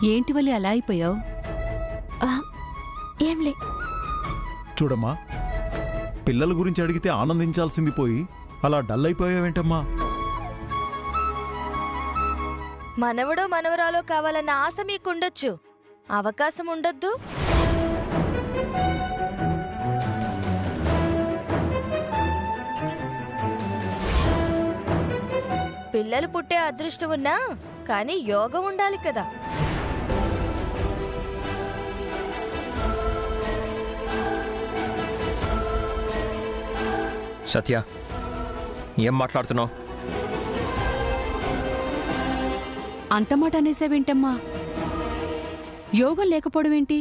ఏంటి వల్లి అలా అయిపోయావు? ఏంలే. చూడమ్మా, పిల్లల గురించి అడిగితే ఆనందించాల్సింది పోయి అలా డల్ అయిపోయావేంటమ్మా? మనవడో మనవరాలో కావాలన్న ఆశ మీకుండొచ్చు, అవకాశం ఉండొద్దు. పిల్లలు పుట్టే అదృష్టం ఉన్నా కానీ యోగం ఉండాలి కదా. సత్య, ఏం మాట్లాడుతున్నావు? అంత మాట అనేసావేంటమ్మా? యోగం లేకపోవడం ఏంటి?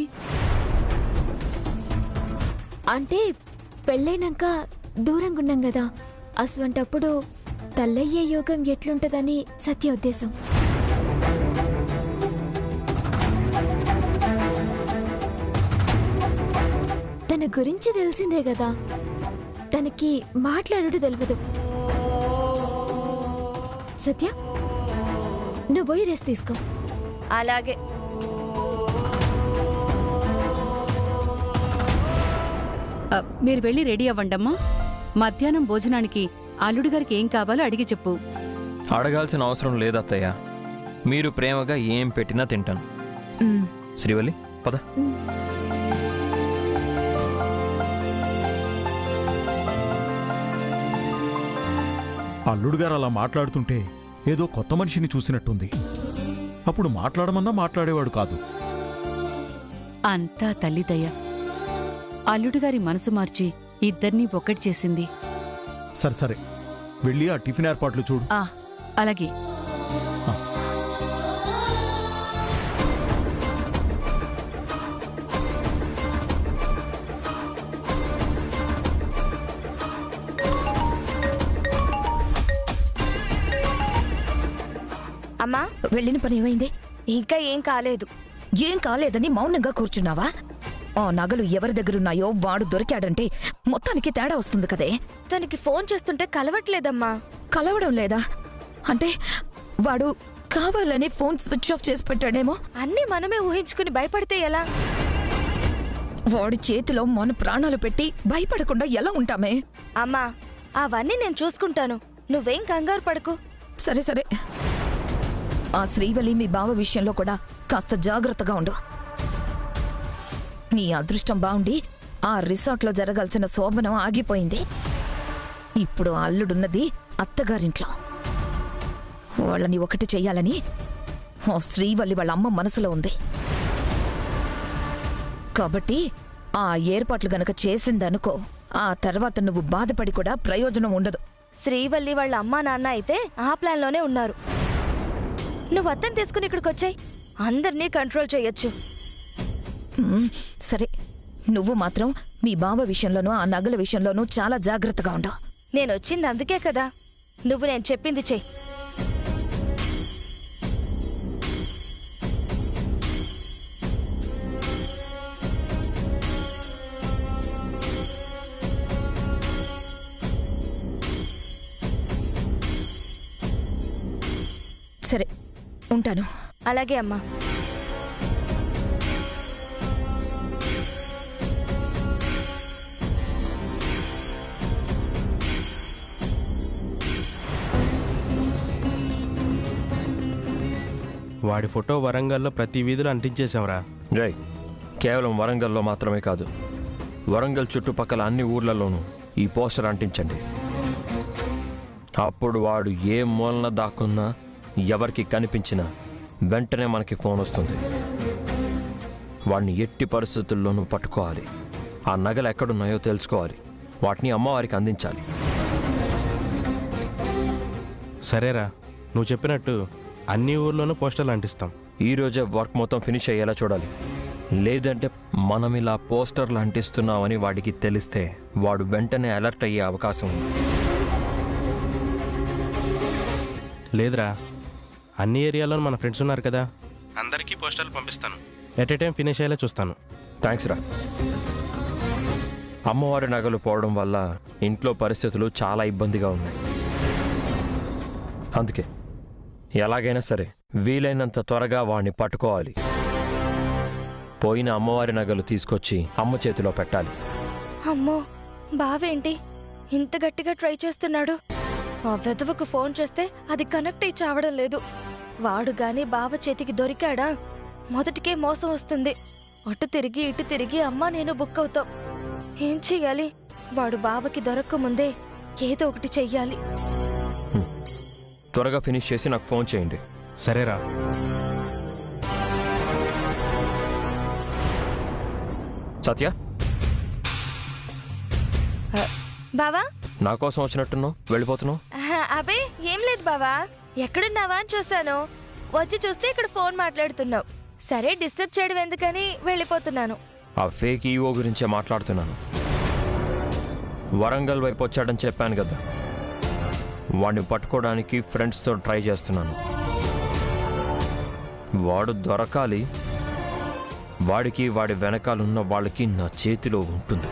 అంటే పెళ్ళైనాక దూరంగా ఉన్నాం కదా, అసవంటప్పుడు తల్లయ్యే యోగం ఎట్లుంటదని సత్య ఉద్దేశం. తన గురించి తెలిసిందే కదా, తనకి మాట్లాడుడు తెలియదు. సత్య, నువ్వు పోయి రెస్ట్ తీసుకో. అలాగే. మీరు వెళ్ళి రెడీ అవ్వండమ్మా. మధ్యాహ్నం భోజనానికి అల్లుడి గారికి ఏం కావాలో అడిగి చెప్పు. అడగాల్సిన అవసరం లేదత్తయ్య, మీరు ప్రేమగా ఏం పెట్టినా తింటాను. శ్రీవల్లి, పద. అల్లుడు గారు అలా మాట్లాడుతుంటే ఏదో కొత్త మనిషిని చూసినట్టుంది. అప్పుడు మాట్లాడమన్నా మాట్లాడేవాడు కాదు. అంతా తల్లిదయ్య. అల్లుడు గారి మనసు మార్చి ఇద్దరినీ ఒక్కటి చేసింది. సరే సరే, వెళ్ళి ఆ టిఫిన్ ఏర్పాట్లు చూడు. అలాగే. అమ్మా, వెళ్ళిన పని ఏమైంది? ఇంకా ఏం కాలేదు. ఏం కాలేదని మౌనంగా కూర్చున్నావా? ఆ నగలు ఎవరి దగ్గరున్నాయో వాడు దొరికాడంటే మొత్తానికి తేడా వస్తుంది కదే. తనకి ఫోన్ చేస్తుంటే కలవట్లేదమ్మా. కలవడం లేదా అంటే వాడు కావాలని ఫోన్ స్విచ్ ఆఫ్ చేసి పెట్టాడేమో. అన్నీ మనమే ఊహించుకుని భయపడితే ఎలా? వాడి చేతిలో మన ప్రాణాలు పెట్టి భయపడకుండా ఎలా ఉంటామే? అమ్మా, అవన్నీ నేను చూసుకుంటాను, నువ్వేం కంగారు పడకు. సరే సరే, ఆ శ్రీవల్లి మీ బావ విషయంలో కూడా కాస్త జాగ్రత్తగా ఉండు. నీ అదృష్టం బాగుండి ఆ రిసార్ట్లో జరగాల్సిన శోభనం ఆగిపోయింది. ఇప్పుడు అల్లుడున్నది అత్తగారింట్లో. వాళ్ళని ఒకటి చెయ్యాలని ఓ శ్రీవల్లి వాళ్ళ అమ్మ మనసులో ఉంది. కాబట్టి ఆ ఏర్పాట్లు గనక చేసిందనుకో, ఆ తర్వాత నువ్వు బాధపడి కూడా ప్రయోజనం ఉండదు. శ్రీవల్లి వాళ్ళ అమ్మా నాన్న అయితే ఆ ప్లాన్లోనే ఉన్నారు. నువ్వు అత్తని తీసుకుని ఇక్కడికి వచ్చాయి, అందరినీ కంట్రోల్ చేయొచ్చు. సరే, నువ్వు మాత్రం మీ బావ విషయంలోనూ ఆ నగల విషయంలోనూ చాలా జాగ్రత్తగా ఉండు. నేను వచ్చింది అందుకే కదా. నువ్వు నేను చెప్పింది చెయ్యి. సరే, ఉంటాను. అలాగే అమ్మా. వాడి ఫోటో వరంగల్లో ప్రతి వీధిలో అంటించేశాంరా. జై, కేవలం వరంగల్లో మాత్రమే కాదు, వరంగల్ చుట్టుపక్కల అన్ని ఊర్లలోనూ ఈ పోస్టర్ అంటించండి. అప్పుడు వాడు ఏ మూలన దాక్కున్నా, ఎవరికి కనిపించినా వెంటనే మనకి ఫోన్ వస్తుంది. వాడిని ఎట్టి పరిస్థితుల్లోనూ పట్టుకోవాలి. ఆ నగలు ఎక్కడున్నాయో తెలుసుకోవాలి. వాటిని అమ్మవారికి అందించాలి. సరేరా, నువ్వు చెప్పినట్టు అన్ని ఊర్లోనూ పోస్టర్లు అంటిస్తాం. ఈరోజే వర్క్ మొత్తం ఫినిష్ అయ్యేలా చూడాలి. లేదంటే మనం ఇలా పోస్టర్లు అంటిస్తున్నామని వాడికి తెలిస్తే వాడు వెంటనే అలర్ట్ అయ్యే అవకాశం ఉంది. లేదురా, అన్ని ఏరియాలోనూ మన ఫ్రెండ్స్ ఉన్నారు కదా, అందరికీ పోస్టర్లు పంపిస్తాను. ఎట్ ఏ టైం ఫినిష్ అయ్యేలా చూస్తాను. థ్యాంక్స్ రా. అమ్మవారి నగలు పోవడం వల్ల ఇంట్లో పరిస్థితులు చాలా ఇబ్బందిగా ఉన్నాయి. అందుకే ఎలాగైనా సరే వీలైనంత త్వరగా వాణ్ణి పట్టుకోవాలి. పోయిన అమ్మవారి నగలు తీసుకొచ్చి అమ్మ చేతిలో పెట్టాలి. అమ్మో, బావేంటి ఇంత గట్టిగా ట్రై చేస్తున్నాడు? ఆ వెధవకు ఫోన్ చేస్తే అది కనెక్ట్ అయి చావడం లేదు. వాడు గాని బావ చేతికి దొరికాడా మొదటికే మోసం వస్తుంది. అటు తిరిగి ఇటు తిరిగి అమ్మా నేను బుక్ అవుతాం. ఏం చెయ్యాలి? వాడు బావకి దొరక్కముందే ఏదో ఒకటి చెయ్యాలి. త్వరగా ఫినిష్ చేసి నాకు ఫోన్ చేయండి. సరేరా. సత్య, బావా, నా కోసం వచ్చినట్టున్నావు, వెళ్ళిపోతున్నావు? అబే ఏం లేదు బావా, ఎక్కడున్నావా అని చూశాను. వచ్చి చూస్తే ఇక్కడ ఫోన్ మాట్లాడుతున్నావు. సరే డిస్టర్బ్ చేయడం ఎందుకని వెళ్ళిపోతున్నాను. ఆ ఫేక్ ఈఓ గురించే మాట్లాడుతున్నాను. వరంగల్ వైపు వచ్చాడని చెప్పాను కదా, వాడిని పట్టుకోవడానికి ఫ్రెండ్స్తో ట్రై చేస్తున్నాను. వాడు దొరకాలి. వాడికి వాడి వెనకాలన్న వాళ్ళకి నా చేతిలో ఉంటుంది.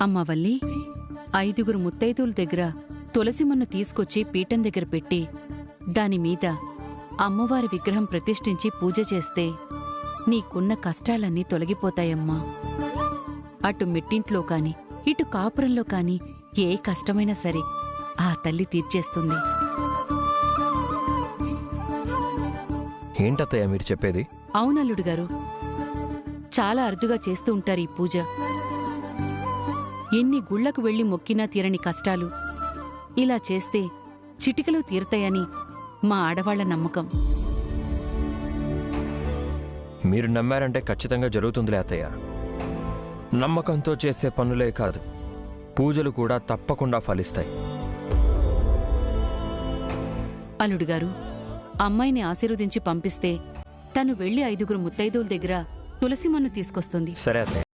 అమ్మా వల్లి, 5 ముత్తైదువుల దగ్గర తులసిమన్ను తీసుకొచ్చి పీఠం దగ్గర పెట్టి దానిమీద అమ్మవారి విగ్రహం ప్రతిష్ఠించి పూజ చేస్తే నీకున్న కష్టాలన్నీ తొలగిపోతాయమ్మా. అటు మెట్టింట్లో కాని ఇటు కాపురంలో కాని ఏ కష్టమైనా సరే ఆ తల్లి తీర్చేస్తుంది. ఏంటత్తయ్య మీరు చెప్పేది? అవునల్లుడు గారు, చాలా అరుదుగా చేస్తూ ఉంటారు ఈ పూజ. ఎన్ని గుళ్లకు వెళ్లి మొక్కినా తీరని కష్టాలు ఇలా చేస్తే చిటికలో తీరతాయని మా ఆడవాళ్ల నమ్మకం. మీరు నమ్మారంటే ఖచ్చితంగా జరుగుతుందిలే అత్తయ్య. నమ్మకంతో చేసే పనులే కాదు, పూజలు కూడా తప్పకుండా ఫలిస్తాయి. అల్లుడుగారు, అమ్మాయిని ఆశీర్వదించి పంపిస్తే తను వెళ్లి 5 ముత్తైదువుల దగ్గర తులసిమన్ను తీసుకొస్తుంది. సరే అత్తయ్య.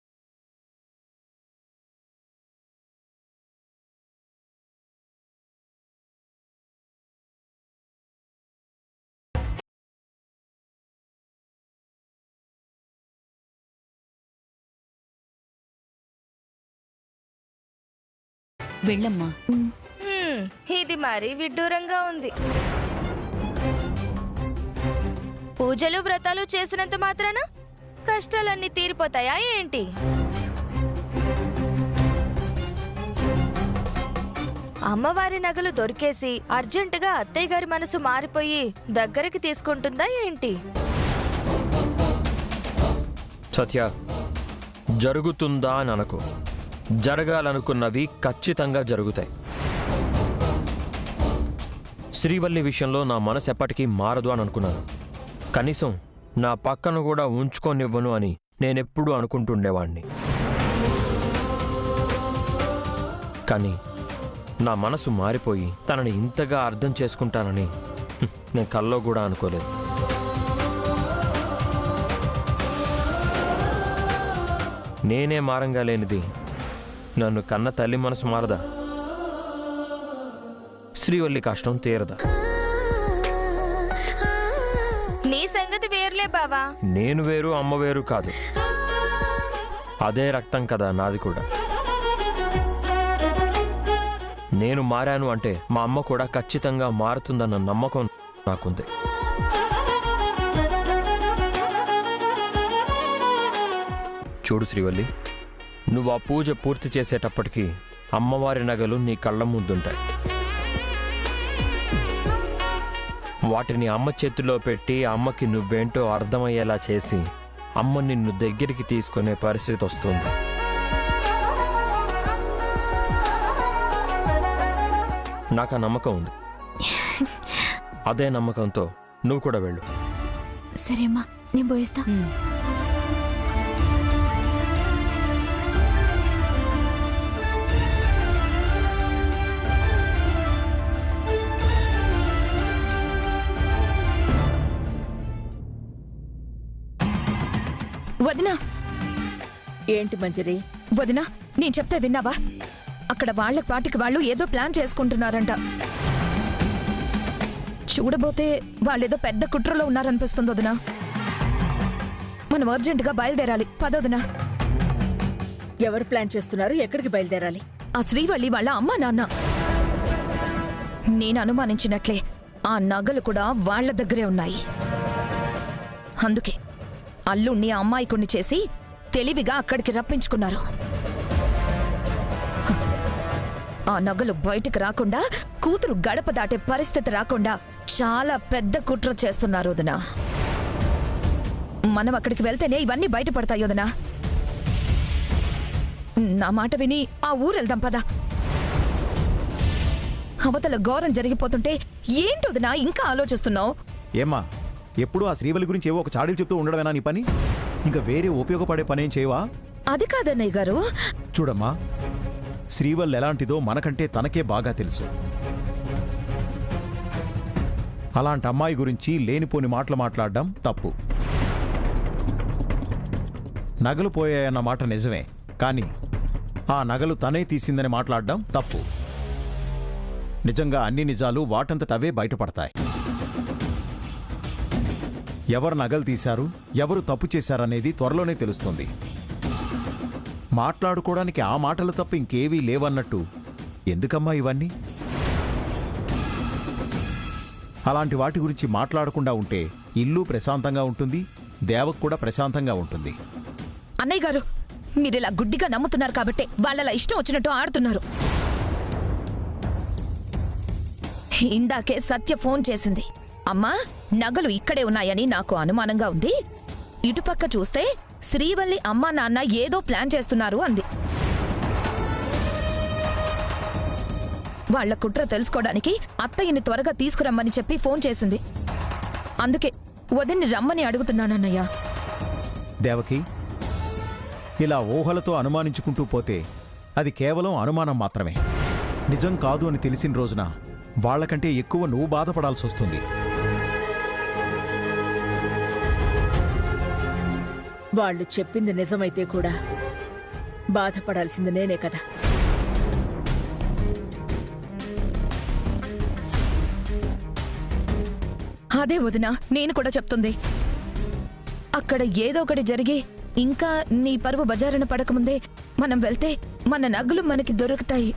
వెళ్ళమ్మా. ఇది మరీ విడ్డూరంగా ఉంది. పూజలు వ్రతాలు చేసినంత మాత్రాన కష్టాలన్నీ తీరిపోతాయా ఏంటి? అమ్మవారి నగలు దొరికేసి అర్జెంటుగా అత్తయ్య గారి మనసు మారిపోయి దగ్గరికి తీసుకుంటుందా ఏంటి? సత్య, జరుగుతుందా అని అనుకో. జరగాలనుకున్నవి ఖచ్చితంగా జరుగుతాయి. శ్రీవల్లి విషయంలో నా మనసు ఎప్పటికీ మారదు అని అనుకున్నాను. కనీసం నా పక్కన కూడా ఉంచుకోనివ్వను అని నేనెప్పుడూ అనుకుంటుండేవాణ్ణి. కానీ నా మనసు మారిపోయి తనని ఇంతగా అర్థం చేసుకుంటానని నేను కల్లో కూడా అనుకోలేదు. నేనే మారంగా లేనిది నన్ను కన్న తల్లి మనసు మారదా? శ్రీవల్లి కష్టం తీరదా? నీ సంగతి వేర్లే బావా. నేను వేరు, అమ్మ వేరు కాదు. అదే రక్తం కదా నాది కూడా. నేను మారాను అంటే మా అమ్మ కూడా ఖచ్చితంగా మారుతుందన్న నమ్మకం నాకుంది. చూడు శ్రీవల్లి, నువ్వు ఆ పూజ పూర్తి చేసేటప్పటికి అమ్మవారి నగలు నీ కళ్ళ ముందుంటాయి. వాటిని అమ్మ చేతిలో పెట్టి అమ్మకి నువ్వేంటో అర్థమయ్యేలా చేసి అమ్మ నిన్ను దగ్గరికి తీసుకునే పరిస్థితి వస్తుంది. నాకు ఆ నమ్మకం ఉంది. అదే నమ్మకంతో నువ్వు కూడా వెళ్ళు. సరే అమ్మా, నేను పోయిస్తా. వదినా. ఏంటి మంజరి? వదినా, నేను చెప్తే విన్నావా? అక్కడ వాళ్ళ పాటికి వాళ్ళు ఏదో ప్లాన్ చేసుకుంటున్నారంట. చూడబోతే వాళ్ళేదో పెద్ద కుట్రలో ఉన్నారనిపిస్తుంది వదినా. మనం అర్జెంటుగా బయలుదేరాలి. పదొదినా. ఎవరు ప్లాన్ చేస్తున్నారు? ఎక్కడికి బయలుదేరాలి? ఆ శ్రీవల్లి వాళ్ళ అమ్మా నాన్న. నేను అనుమానించినట్లే ఆ నగలు కూడా వాళ్ళ దగ్గరే ఉన్నాయి. అందుకే అల్లుణ్ణి అమ్మాయికుణ్ణి చేసి తెలివిగా అక్కడికి రప్పించుకున్నారు. ఆ నగలు బయటికి రాకుండా, కూతురు గడప దాటే పరిస్థితి రాకుండా చాలా పెద్ద కుట్ర చేస్తున్నారు వదినా. మనం అక్కడికి వెళ్తేనే ఇవన్నీ బయటపడతాయి వదినా. నా మాట విని ఆ ఊరెళ్దాం పదా. అవతల ఘోరం జరిగిపోతుంటే ఏంటి వదినా ఇంకా ఆలోచిస్తున్నావు? ఏమ్మా, ఎప్పుడూ ఆ శ్రీవల్లి గురించి ఏవో ఒక చాడీలు చెప్తూ ఉండడమేనా నీ పని? ఇంకా వేరే ఉపయోగపడే పనేం చేయవా? అది కాదన్నయ్య గారు. చూడమ్మా, శ్రీవల్లి ఎలాంటిదో మనకంటే తనకే బాగా తెలుసు. అలాంటి అమ్మాయి గురించి లేనిపోని మాటలు మాట్లాడడం తప్పు. నగలు పోయాయన్న మాట నిజమే, కానీ ఆ నగలు తనే తీసిందని మాట్లాడడం తప్పు. నిజంగా అన్ని నిజాలు వాటంతటవే బయటపడతాయి. ఎవరు నగలు తీశారు, ఎవరు తప్పు చేశారనేది త్వరలోనే తెలుస్తుంది. మాట్లాడుకోవడానికి ఆ మాటలు తప్ప ఇంకేవీ లేవన్నట్టు ఎందుకమ్మా ఇవన్నీ? అలాంటి వాటి గురించి మాట్లాడకుండా ఉంటే ఇల్లు ప్రశాంతంగా ఉంటుంది, దేవకు కూడా ప్రశాంతంగా ఉంటుంది. అన్నయ్య గారు, మీరిలా గుడ్డిగా నమ్ముతున్నారు కాబట్టే వాళ్ళలా ఇష్టం వచ్చినట్టు ఆడుతున్నారు. ఇందాకే సత్య ఫోన్ చేసింది. అమ్మా, నగలు ఇక్కడే ఉన్నాయని నాకు అనుమానంగా ఉంది. ఇటుపక్క చూస్తే శ్రీవల్లి అమ్మా నాన్న ఏదో ప్లాన్ చేస్తున్నారు అంది. వాళ్ల కుట్ర తెలుసుకోవడానికి అత్తయ్యని త్వరగా తీసుకురమ్మని చెప్పి ఫోన్ చేసింది. అందుకే వదిన్ని రమ్మని అడుగుతున్నానన్నయ్య. దేవకి, ఇలా ఊహలతో అనుమానించుకుంటూ పోతే అది కేవలం అనుమానం మాత్రమే. నిజం కాదు అని తెలిసిన రోజున వాళ్లకంటే ఎక్కువ నువ్వు బాధపడాల్సి వస్తుంది. వాళ్ళు చెప్పింది నిజమైతే కూడా బాధపడాల్సింది నేనే కదా. అదే వదినా నేను కూడా చెప్తుంది. అక్కడ ఏదో ఒకటి జరిగి ఇంకా నీ పరువు బజారున పడకముందే మనం వెళ్తే మన నగలు మనకి దొరుకుతాయి.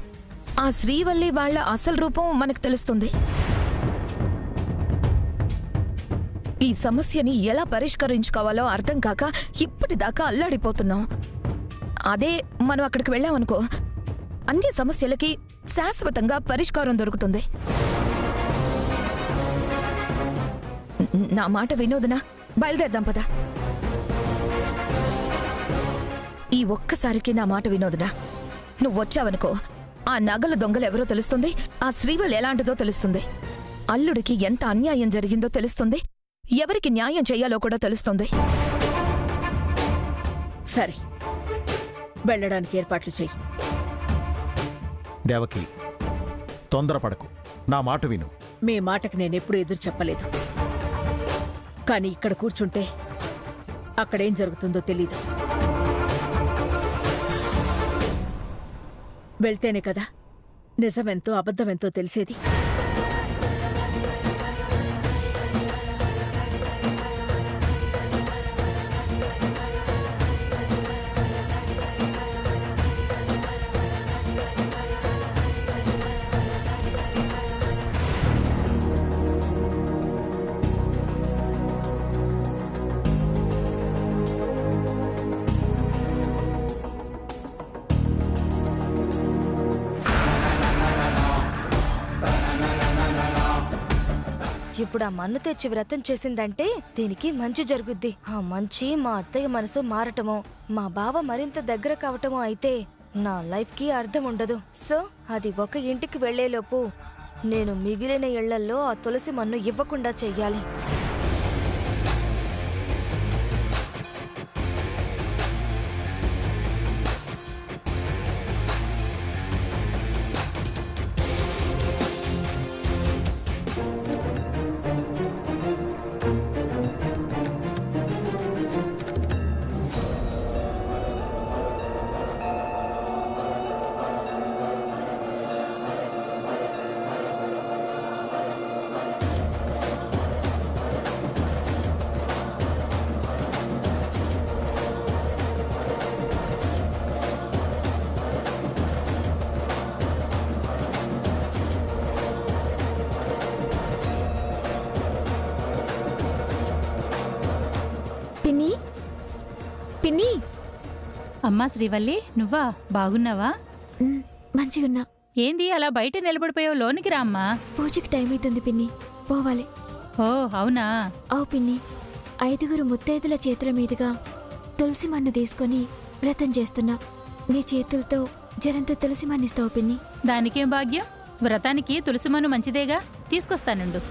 ఆ శ్రీవల్లి వాళ్ళ అసలు రూపం మనకు తెలుస్తుంది. ఈ సమస్యని ఎలా పరిష్కరించుకోవాలో అర్థం కాక ఇప్పటిదాకా అల్లాడిపోతున్నాం. అదే మనం అక్కడికి వెళ్ళామనుకో, అన్ని సమస్యలకి శాశ్వతంగా పరిష్కారం దొరుకుతుంది. నా మాట వినోదనా, బయలుదేరదాం పదా. ఈ ఒక్కసారికి నా మాట వినోదనా, నువ్వొచ్చావనుకో, ఆ నగల దొంగలెవరో తెలుస్తుంది, ఆ శ్రీవల్ ఎలాంటిదో తెలుస్తుంది, అల్లుడికి ఎంత అన్యాయం జరిగిందో తెలుస్తుంది, ఎవరికి న్యాయం చెయ్యాలో కూడా తెలుస్తుంది. సరే, వెళ్ళడానికి ఏర్పాట్లు చెయ్యి. దేవకి, తొందరపడకు, నా మాట విను. మీ మాటకి నేనెప్పుడు ఎదురు చెప్పలేదు. కానీ ఇక్కడ కూర్చుంటే అక్కడేం జరుగుతుందో తెలీదు. వెళ్తేనే కదా నిజమెంతో అబద్ధమెంతో తెలిసేది. ఇప్పుడు ఆ మన్ను తెచ్చి వ్రతం చేసిందంటే దీనికి మంచి జరుగుద్ది. ఆ మంచి మా అత్తయ్య మనసు మారటమో, మా బావ మరింత దగ్గర కావటమో అయితే నా లైఫ్ కి అర్థం ఉండదు. సో అది ఒక ఇంటికి వెళ్లేలోపు నేను మిగిలిన ఇళ్లల్లో ఆ తులసి మన్ను ఇవ్వకుండా చెయ్యాలి. అమ్మా శ్రీవల్లి, నువ్వా? బాగున్నావా? మంచిగున్నా. ఏంది అలా బయట నిలబడిపోయావు? లోనికి రా అమ్మా. పూజకి టైం అవుతుంది పిన్ని, పోవాలి. ఓ అవునా? అవు పిన్ని, 5 ముత్తైదుల చేతుల మీదుగా తులసి మన్ను తీసుకొని వ్రతం చేస్తున్నా. నీ చేతులతో జరంత తులసి మన్నిస్తావు పిన్ని. దానికేం భాగ్యం? వ్రతానికి తులసిమను మంచిదేగా, తీసుకొస్తానుండు.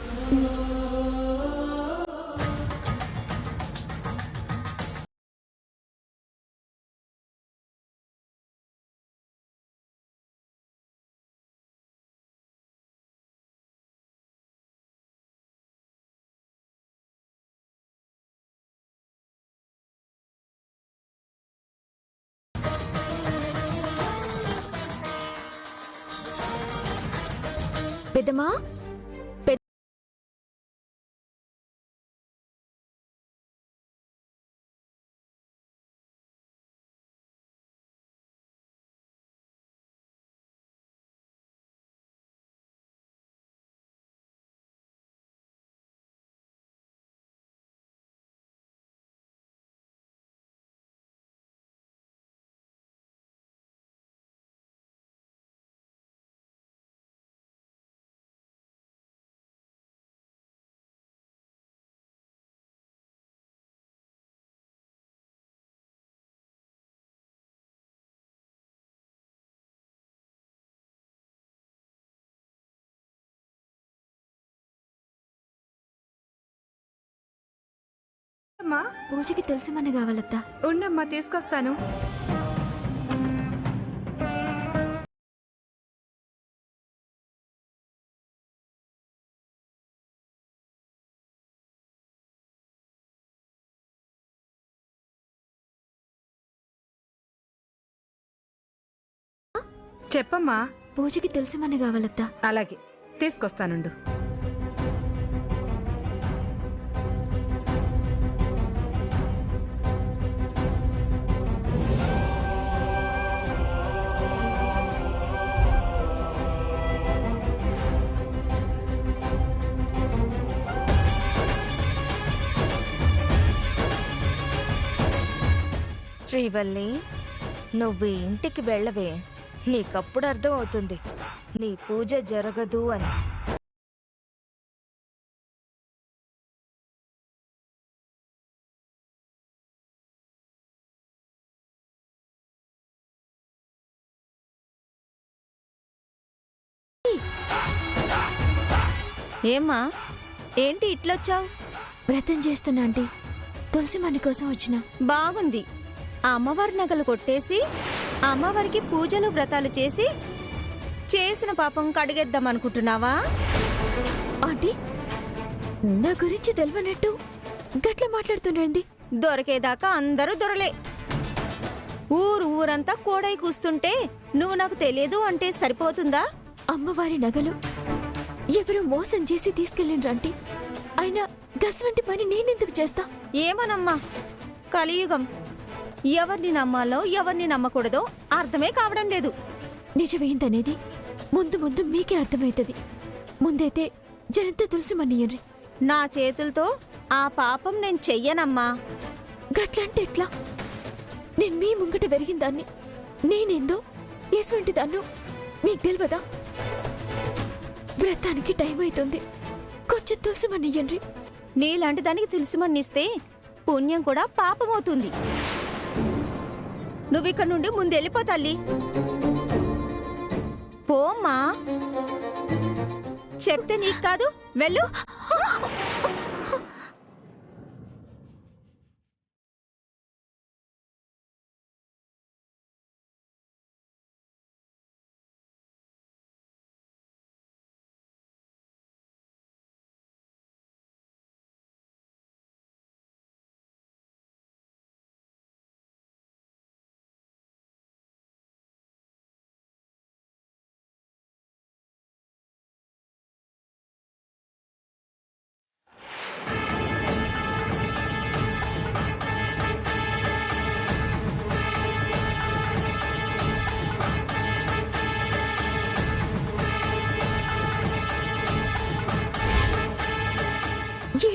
పెద్దమ్మా, పూజకి తులసి మన్ను కావాలత్తా. ఉండమ్మా, తీసుకొస్తాను. చెప్పమ్మా. పూజకి తులసి మన్ను కావాలత్తా. అలాగే, తీసుకొస్తానుండు. శ్రీవల్లి, నువ్వు ఇంటికి వెళ్ళవే. నీకప్పుడు అర్థం అవుతుంది నీ పూజ జరగదు అని. ఏమ్మా, ఏంటి ఇట్లొచ్చావు? వ్రతం చేస్తున్నా ఆంటీ. తులసి మన్ను కోసం వచ్చిన. బాగుంది. ఆ అమ్మవారి నగలు కొట్టేసి అమ్మవారికి పూజలు వ్రతాలు చేసి చేసిన పాపం కడిగేద్దామనుకుంటున్నావా? ఆంటీ, నా గురించి తెలియనట్టు గట్ల మాట్లాడుతుండండి. దొరికేదాకా అందరూ దొరలే. ఊరంతా కోడై కూస్తుంటే నువ్వు నాకు తెలియదు అంటే సరిపోతుందా? అమ్మవారి నగలు ఎవరో మోసం చేసి తీసుకెళ్ళిండ్రు ఆంటీ. అయినా గస్వంటి పని నేనెందుకు చేస్తా? ఏమనమ్మా, కలియుగం. ఎవరిని నమ్మాలో ఎవరిని నమ్మకూడదో అర్థమే కావడం లేదు. నిజమేందనేది ముందు ముందు మీకే అర్థమైతది. ముందైతే జనంతా తులసి మన్నియ్యండ్రి. నా చేతులతో ఆ పాపం నేను చెయ్యనమ్మా. గట్లంటే ఎట్లా? నేను మీ ముంగట పెరిగిన దాన్ని, నేనేందో ఎటువంటి దాన్నో మీకు తెలియదా? వ్రతానికి టైం అవుతుంది, కొంచెం తులసి మన్నియ్యండ్రి. నీలాంటి దానికి తులసిమన్నిస్తే పుణ్యం కూడా పాపమవుతుంది. నువ్విక్కడి నుండి ముందెళ్ళిపో తల్లి. పోమ్మా, చెప్తే నీకు కాదు, వెళ్ళు.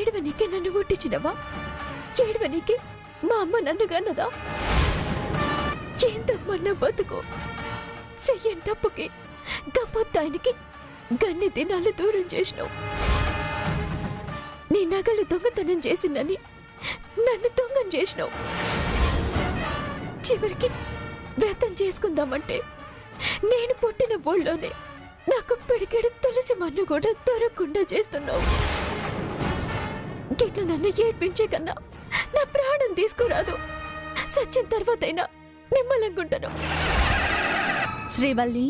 ఏడవనీకే నన్ను పుట్టించినవా? ఏడవనీకే మా అమ్మ నన్ను కన్నదా? ఏందమ్మా నా బతుకు? చెయ్యని తప్పుకి గమ్మొత్తాయనికి గన్ని దినాలు దూరం చేసినావు. నీ నగలు దొంగతనం చేసిందని నన్ను దొంగం చేసినావు. చివరికి వ్రతం చేసుకుందామంటే నేను పుట్టిన ఊళ్ళోనే నాకు పిడికెడు తులసి మన్ను కూడా దొరకకుండా చేస్తున్నావు. గిట్ల నన్ను ఏడ్పించే కన్నా నా ప్రాణం తీసుకురాదు. సచ్చిన తర్వాతైనా నిమ్మలంగుంటాను. శ్రీవల్లి